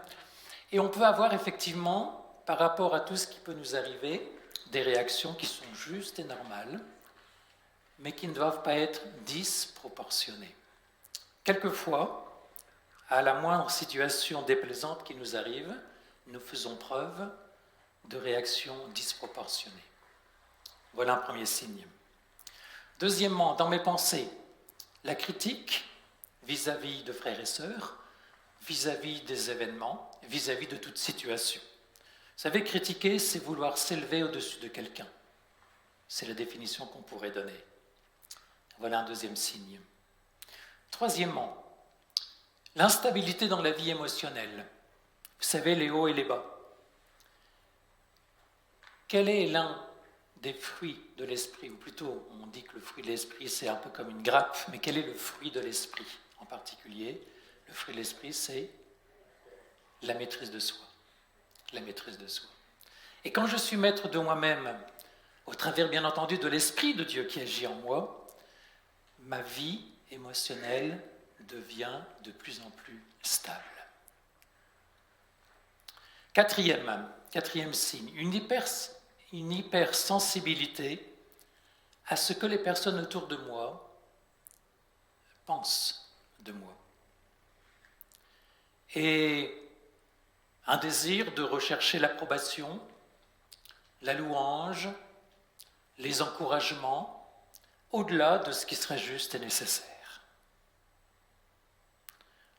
Et on peut avoir effectivement, par rapport à tout ce qui peut nous arriver, des réactions qui sont justes et normales, mais qui ne doivent pas être disproportionnées. Quelquefois, à la moindre situation déplaisante qui nous arrive, nous faisons preuve de réactions disproportionnées. Voilà un premier signe. Deuxièmement, dans mes pensées, la critique vis-à-vis de frères et sœurs, vis-à-vis des événements, vis-à-vis de toute situation. Vous savez, critiquer, c'est vouloir s'élever au-dessus de quelqu'un. C'est la définition qu'on pourrait donner. Voilà un deuxième signe. Troisièmement, l'instabilité dans la vie émotionnelle. Vous savez, les hauts et les bas. Quel est l'un des fruits de l'esprit? Ou plutôt, on dit que le fruit de l'esprit, c'est un peu comme une grappe, mais quel est le fruit de l'esprit en particulier? Le fruit de l'esprit, c'est la maîtrise de soi. La maîtrise de soi. Et quand je suis maître de moi-même, au travers bien entendu de l'Esprit de Dieu qui agit en moi, ma vie émotionnelle devient de plus en plus stable. Quatrième signe, une hypersensibilité à ce que les personnes autour de moi pensent de moi. Et un désir de rechercher l'approbation, la louange, les encouragements, au-delà de ce qui serait juste et nécessaire.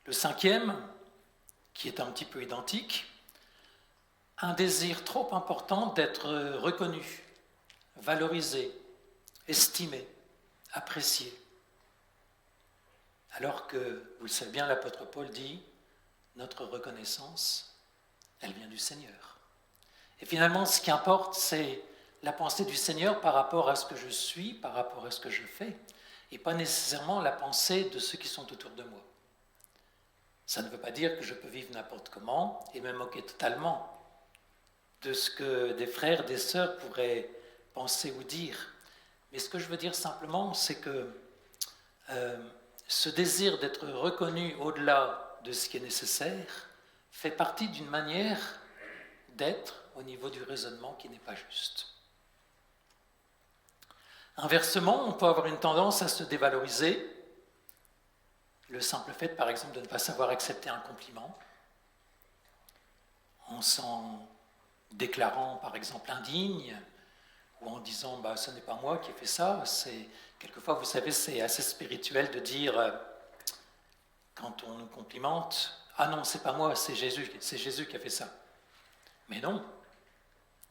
Le cinquième, qui est un petit peu identique, un désir trop important d'être reconnu, valorisé, estimé, apprécié. Alors que, vous le savez bien, l'apôtre Paul dit, notre reconnaissance, elle vient du Seigneur. Et finalement, ce qui importe, c'est la pensée du Seigneur par rapport à ce que je suis, par rapport à ce que je fais, et pas nécessairement la pensée de ceux qui sont autour de moi. Ça ne veut pas dire que je peux vivre n'importe comment et me moquer totalement de ce que des frères, des sœurs pourraient penser ou dire. Mais ce que je veux dire simplement, c'est que ce désir d'être reconnu au-delà de ce qui est nécessaire fait partie d'une manière d'être au niveau du raisonnement qui n'est pas juste. Inversement, on peut avoir une tendance à se dévaloriser. Le simple fait, par exemple, de ne pas savoir accepter un compliment, en s'en déclarant, par exemple, indigne, ou en disant « ce n'est pas moi qui ai fait ça ». Quelquefois, vous savez, c'est assez spirituel de dire, quand on nous complimente, « Ah non, c'est pas moi, c'est Jésus qui a fait ça ». Mais non,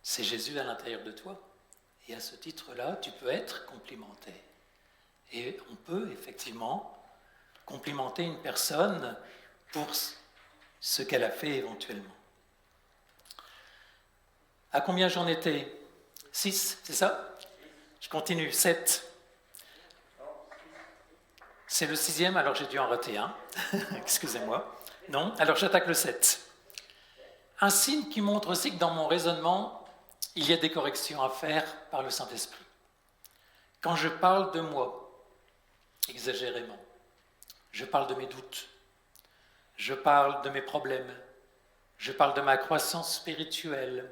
c'est Jésus à l'intérieur de toi. Et à ce titre-là, tu peux être complimenté. Et on peut effectivement complimenter une personne pour ce qu'elle a fait éventuellement. À combien j'en étais ? 6, c'est ça ? Je continue, 7. C'est le 6e, alors j'ai dû en rater un. Excusez-moi. Non, alors j'attaque le 7. Un signe qui montre aussi que dans mon raisonnement, il y a des corrections à faire par le Saint-Esprit. Quand je parle de moi, exagérément, je parle de mes doutes, je parle de mes problèmes, je parle de ma croissance spirituelle,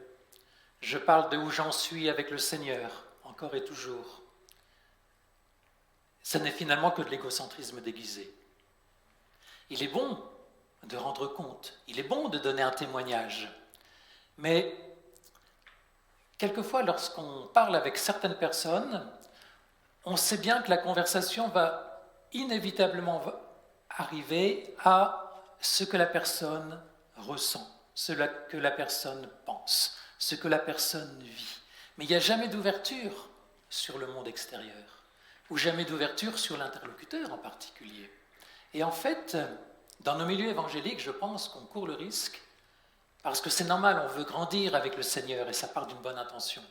je parle de où j'en suis avec le Seigneur, encore et toujours. Ça n'est finalement que de l'égocentrisme déguisé. Il est bon de rendre compte, il est bon de donner un témoignage, mais quelquefois, lorsqu'on parle avec certaines personnes, on sait bien que la conversation va inévitablement arriver à ce que la personne ressent, ce que la personne pense, ce que la personne vit. Mais il n'y a jamais d'ouverture sur le monde extérieur, ou jamais d'ouverture sur l'interlocuteur en particulier. Et en fait, dans nos milieux évangéliques, je pense qu'on court le risque, parce que c'est normal, on veut grandir avec le Seigneur et ça part d'une bonne intention.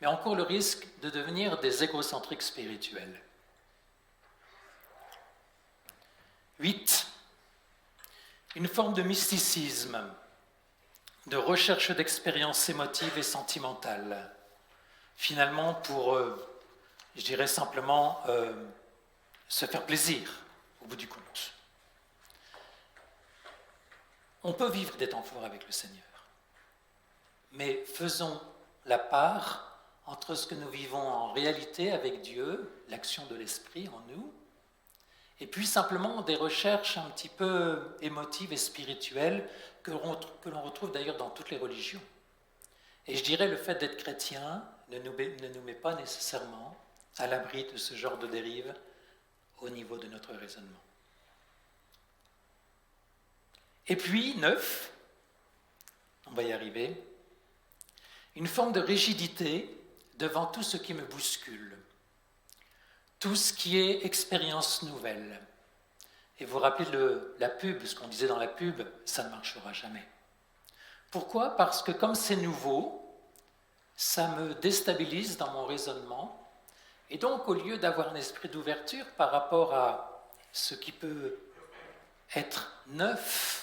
Mais on court le risque de devenir des égocentriques spirituels. 8. Une forme de mysticisme, de recherche d'expériences émotives et sentimentales. Finalement, pour, je dirais simplement, se faire plaisir, au bout du compte. On peut vivre des temps forts avec le Seigneur, mais faisons la part entre ce que nous vivons en réalité avec Dieu, l'action de l'Esprit en nous, et puis simplement des recherches un petit peu émotives et spirituelles que l'on retrouve d'ailleurs dans toutes les religions. Et je dirais le fait d'être chrétien ne nous met pas nécessairement à l'abri de ce genre de dérive au niveau de notre raisonnement. Et puis, 9, on va y arriver, une forme de rigidité devant tout ce qui me bouscule, tout ce qui est expérience nouvelle. Et vous vous rappelez la pub, ce qu'on disait dans la pub, ça ne marchera jamais. Pourquoi ? Parce que comme c'est nouveau, ça me déstabilise dans mon raisonnement, et donc au lieu d'avoir un esprit d'ouverture par rapport à ce qui peut être neuf,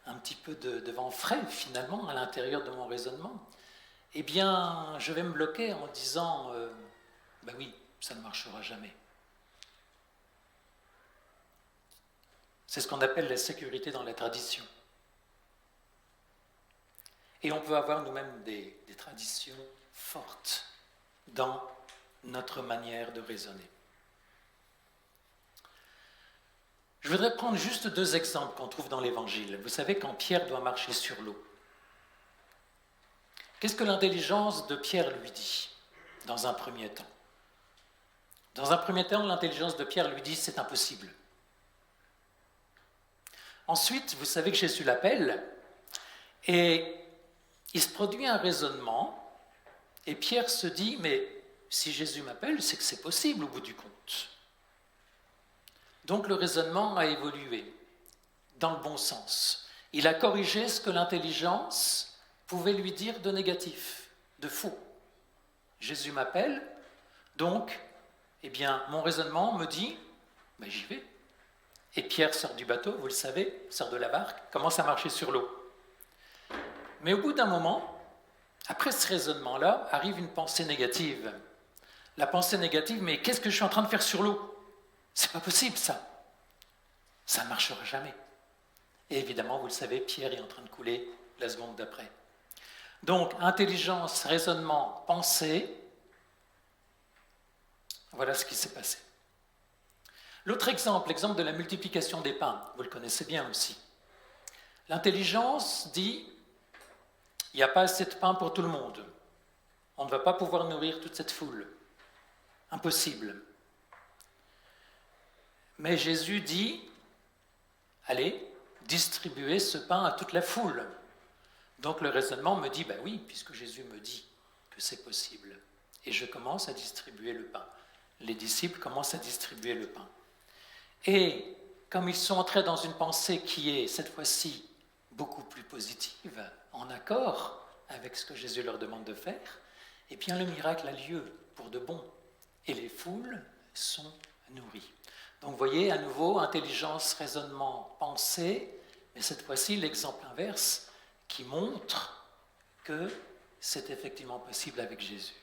un petit peu de vent frais finalement à l'intérieur de mon raisonnement, eh bien je vais me bloquer en disant oui, ça ne marchera jamais. C'est ce qu'on appelle la sécurité dans la tradition. Et on peut avoir nous-mêmes des traditions fortes dans notre manière de raisonner. Je voudrais prendre juste 2 exemples qu'on trouve dans l'Évangile. Vous savez, quand Pierre doit marcher sur l'eau, qu'est-ce que l'intelligence de Pierre lui dit dans un premier temps ? Dans un premier temps, l'intelligence de Pierre lui dit « c'est impossible ». Ensuite, vous savez que Jésus l'appelle et il se produit un raisonnement et Pierre se dit « mais si Jésus m'appelle, c'est que c'est possible au bout du compte ». Donc le raisonnement a évolué dans le bon sens. Il a corrigé ce que l'intelligence pouvait lui dire de négatif, de faux. Jésus m'appelle, donc, eh bien, mon raisonnement me dit, ben, j'y vais. Et Pierre sort du bateau, vous le savez, sort de la barque, commence à marcher sur l'eau. Mais au bout d'un moment, après ce raisonnement-là, arrive une pensée négative. La pensée négative, mais qu'est-ce que je suis en train de faire sur l'eau? C'est pas possible, ça. Ça ne marchera jamais. Et évidemment, vous le savez, Pierre est en train de couler la seconde d'après. Donc, intelligence, raisonnement, pensée, voilà ce qui s'est passé. L'autre exemple, l'exemple de la multiplication des pains, vous le connaissez bien aussi. L'intelligence dit, il n'y a pas assez de pain pour tout le monde. On ne va pas pouvoir nourrir toute cette foule. Impossible. Mais Jésus dit, allez, distribuez ce pain à toute la foule. Donc le raisonnement me dit, ben oui, puisque Jésus me dit que c'est possible. Et je commence à distribuer le pain. Les disciples commencent à distribuer le pain. Et comme ils sont entrés dans une pensée qui est, cette fois-ci, beaucoup plus positive, en accord avec ce que Jésus leur demande de faire, eh bien le miracle a lieu pour de bon. Et les foules sont nourries. Donc vous voyez, à nouveau, intelligence, raisonnement, pensée, mais cette fois-ci, l'exemple inverse qui montre que c'est effectivement possible avec Jésus.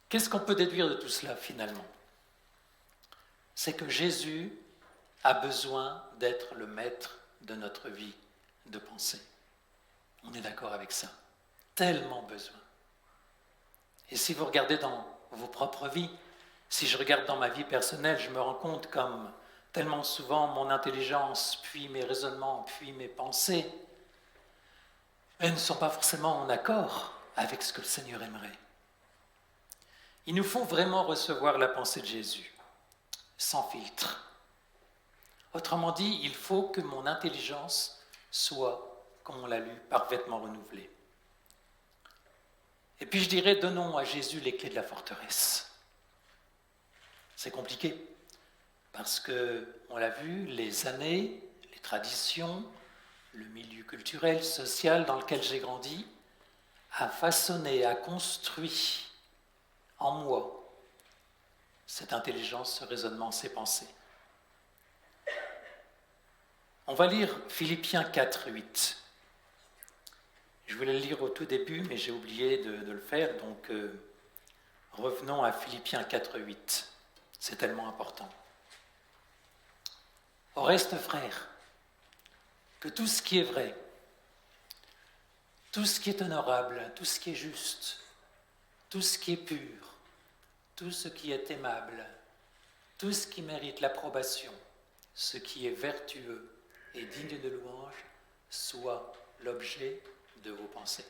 Qu'est-ce qu'on peut déduire de tout cela finalement? C'est que Jésus a besoin d'être le maître de notre vie de pensée. On est d'accord avec ça. Tellement besoin. Et si vous regardez dans vos propres vies, si je regarde dans ma vie personnelle, je me rends compte comme tellement souvent mon intelligence, puis mes raisonnements, puis mes pensées, elles ne sont pas forcément en accord avec ce que le Seigneur aimerait. Il nous faut vraiment recevoir la pensée de Jésus, sans filtre. Autrement dit, il faut que mon intelligence soit, comme on l'a lu, parfaitement renouvelée. Et puis je dirais, donnons à Jésus les clés de la forteresse. C'est compliqué, parce que, on l'a vu, les années, les traditions, le milieu culturel, social dans lequel j'ai grandi, a façonné, a construit en moi cette intelligence, ce raisonnement, ces pensées. On va lire Philippiens 4, 8. Je voulais le lire au tout début, mais j'ai oublié de le faire, donc revenons à Philippiens 4, 8. C'est tellement important. Au reste, frères, que tout ce qui est vrai, tout ce qui est honorable, tout ce qui est juste, tout ce qui est pur, tout ce qui est aimable, tout ce qui mérite l'approbation, ce qui est vertueux et digne de louange, soit l'objet de vos pensées.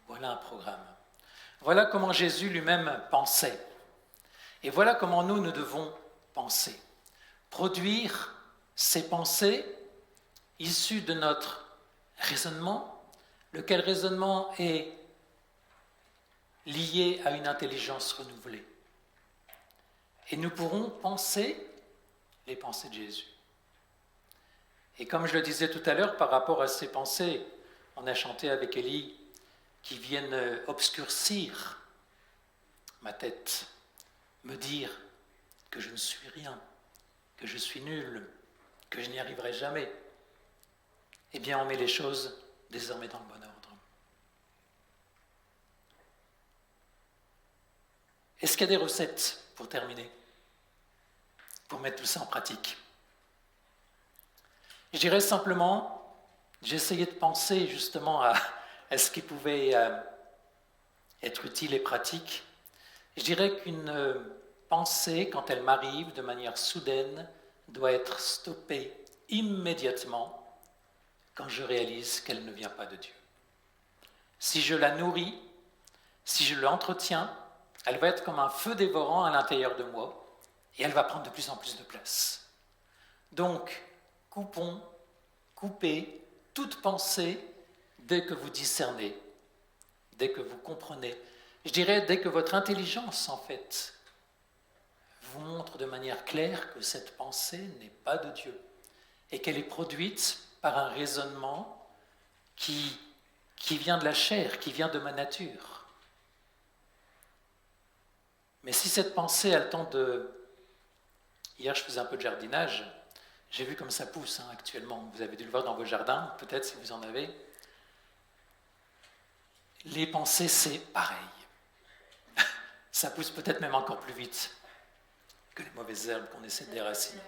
Voilà un programme. Voilà comment Jésus lui-même pensait. Et voilà comment nous devons penser. Produire ces pensées issues de notre raisonnement, lequel raisonnement est lié à une intelligence renouvelée. Et nous pourrons penser les pensées de Jésus. Et comme je le disais tout à l'heure, par rapport à ces pensées, on a chanté avec Élie, qui viennent obscurcir ma tête, me dire que je ne suis rien, que je suis nul, que je n'y arriverai jamais. Eh bien, on met les choses désormais dans le bon ordre. Est-ce qu'il y a des recettes, pour terminer, pour mettre tout ça en pratique? Je dirais simplement, j'ai essayé de penser justement à ce qui pouvait être utile et pratique. Je dirais qu'une pensée, quand elle m'arrive de manière soudaine, doit être stoppée immédiatement quand je réalise qu'elle ne vient pas de Dieu. Si je la nourris, si je l'entretiens, elle va être comme un feu dévorant à l'intérieur de moi et elle va prendre de plus en plus de place. Donc, coupez toute pensée dès que vous discernez, dès que vous comprenez. Je dirais dès que votre intelligence, en fait, vous montre de manière claire que cette pensée n'est pas de Dieu et qu'elle est produite par un raisonnement qui qui vient de la chair, qui vient de ma nature. Mais si cette pensée a le temps de... Hier, je faisais un peu de jardinage. J'ai vu comme ça pousse actuellement. Vous avez dû le voir dans vos jardins, peut-être si vous en avez. Les pensées, c'est pareil. Ça pousse peut-être même encore plus vite que les mauvaises herbes qu'on essaie de déraciner.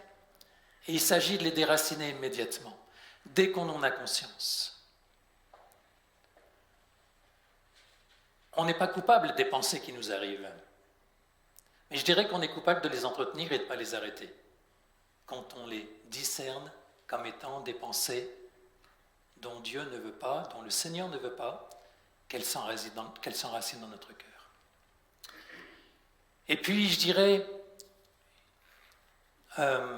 Et il s'agit de les déraciner immédiatement, dès qu'on en a conscience. On n'est pas coupable des pensées qui nous arrivent. Mais je dirais qu'on est coupable de les entretenir et de ne pas les arrêter. Quand on les discerne comme étant des pensées dont Dieu ne veut pas, dont le Seigneur ne veut pas, qu'elles s'enracinent dans notre cœur. Et puis, je dirais, pas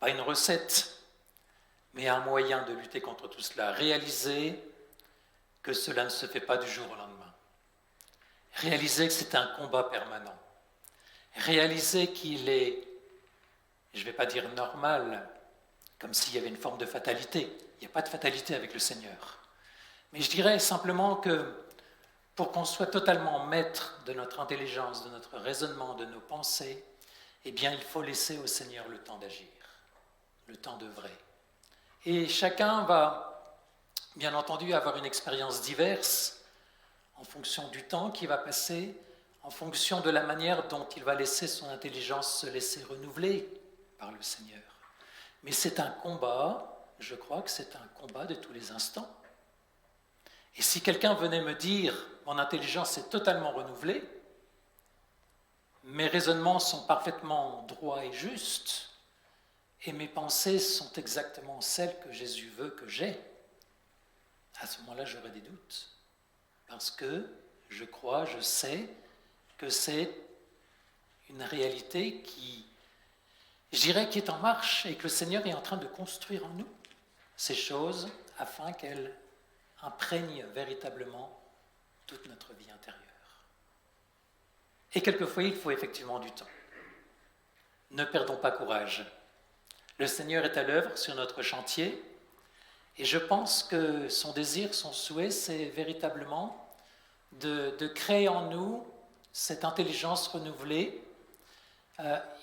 une recette, mais un moyen de lutter contre tout cela. Réaliser que cela ne se fait pas du jour au lendemain. Réaliser que c'est un combat permanent. Réaliser qu'il est, je ne vais pas dire normal, comme s'il y avait une forme de fatalité. Il n'y a pas de fatalité avec le Seigneur. Mais je dirais simplement que pour qu'on soit totalement maître de notre intelligence, de notre raisonnement, de nos pensées, eh bien, il faut laisser au Seigneur le temps d'agir, le temps d'œuvrer. Et chacun va, bien entendu, avoir une expérience diverse en fonction du temps qui va passer, en fonction de la manière dont il va laisser son intelligence se laisser renouveler par le Seigneur. Mais c'est un combat, je crois que c'est un combat de tous les instants. Et si quelqu'un venait me dire « mon intelligence est totalement renouvelée », mes raisonnements sont parfaitement droits et justes, et mes pensées sont exactement celles que Jésus veut que j'aie, à ce moment-là, j'aurais des doutes. Parce que je crois, je sais que c'est une réalité qui, je dirais, qui est en marche et que le Seigneur est en train de construire en nous ces choses afin qu'elles imprègnent véritablement toute notre vie intérieure. Et quelquefois, il faut effectivement du temps. Ne perdons pas courage. Le Seigneur est à l'œuvre sur notre chantier et je pense que son désir, son souhait, c'est véritablement de créer en nous cette intelligence renouvelée.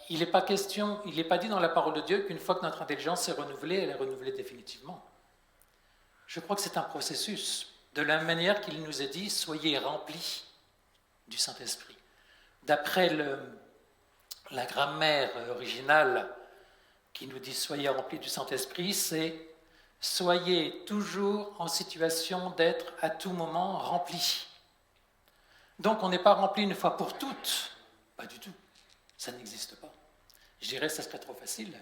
Il n'est pas dit dans la parole de Dieu qu'une fois que notre intelligence est renouvelée, elle est renouvelée définitivement. Je crois que c'est un processus, de la manière qu'il nous est dit, soyez remplis du Saint-Esprit. D'après la grammaire originale qui nous dit soyez remplis du Saint-Esprit, c'est soyez toujours en situation d'être à tout moment remplis. Donc on n'est pas rempli une fois pour toutes, pas du tout, ça n'existe pas. Je dirais que ça serait trop facile.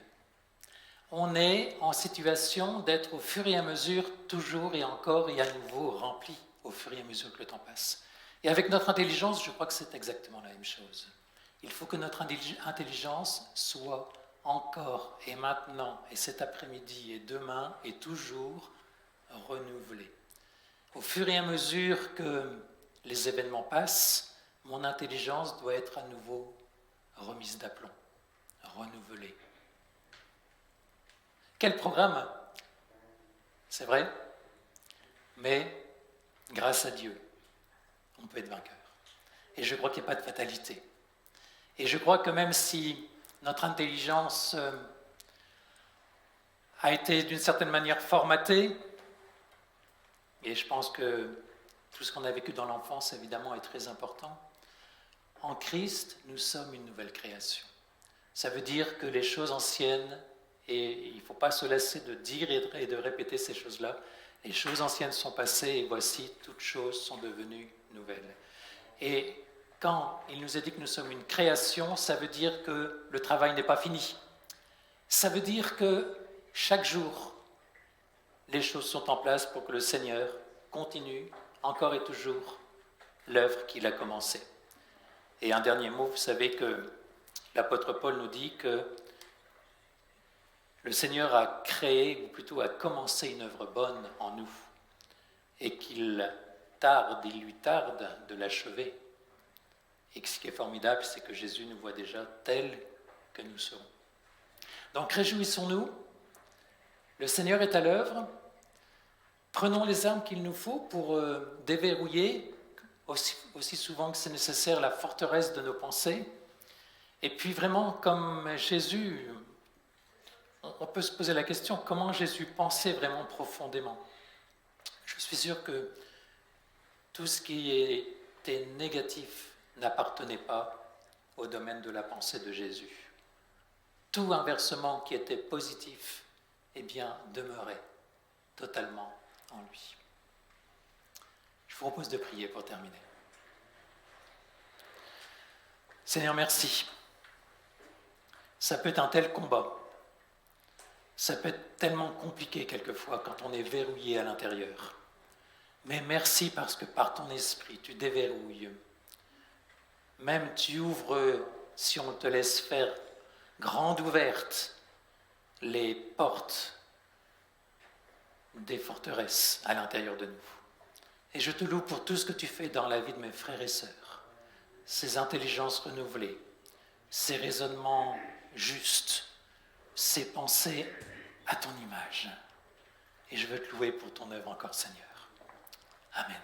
On est en situation d'être au fur et à mesure, toujours et encore et à nouveau rempli au fur et à mesure que le temps passe. Et avec notre intelligence, je crois que c'est exactement la même chose. Il faut que notre intelligence soit encore et maintenant et cet après-midi et demain et toujours renouvelée. Au fur et à mesure que les événements passent, mon intelligence doit être à nouveau remise d'aplomb, renouvelée. Quel programme ? C'est vrai, mais grâce à Dieu, on peut être vainqueur. Et je crois qu'il n'y a pas de fatalité. Et je crois que même si notre intelligence a été d'une certaine manière formatée, et je pense que tout ce qu'on a vécu dans l'enfance, évidemment, est très important, en Christ, nous sommes une nouvelle création. Ça veut dire que les choses anciennes, et il ne faut pas se lasser de dire et de répéter ces choses-là, les choses anciennes sont passées et voici, toutes choses sont devenues nouvelles. Et quand il nous est dit que nous sommes une création, ça veut dire que le travail n'est pas fini. Ça veut dire que chaque jour, les choses sont en place pour que le Seigneur continue encore et toujours l'œuvre qu'il a commencée. Et un dernier mot, vous savez que l'apôtre Paul nous dit que le Seigneur a créé, ou plutôt a commencé une œuvre bonne en nous, et qu'il lui tarde de l'achever. Et ce qui est formidable, c'est que Jésus nous voit déjà tels que nous serons. Donc réjouissons-nous, le Seigneur est à l'œuvre, Prenons les armes qu'il nous faut pour déverrouiller, aussi souvent que c'est nécessaire, la forteresse de nos pensées. Et puis vraiment, comme Jésus, on peut se poser la question, comment Jésus pensait vraiment profondément? Je suis sûr que tout ce qui était négatif n'appartenait pas au domaine de la pensée de Jésus. Tout inversement qui était positif, eh bien, demeurait totalement en lui. Je vous propose de prier pour terminer. Seigneur, merci. Ça peut être un tel combat. Ça peut être tellement compliqué quelquefois quand on est verrouillé à l'intérieur. Mais merci parce que par ton esprit, tu déverrouilles. Même tu ouvres, si on te laisse faire, grandes ouvertes, les portes des forteresses à l'intérieur de nous. Et je te loue pour tout ce que tu fais dans la vie de mes frères et sœurs. Ces intelligences renouvelées, ces raisonnements justes, ces pensées à ton image. Et je veux te louer pour ton œuvre encore, Seigneur. Amen.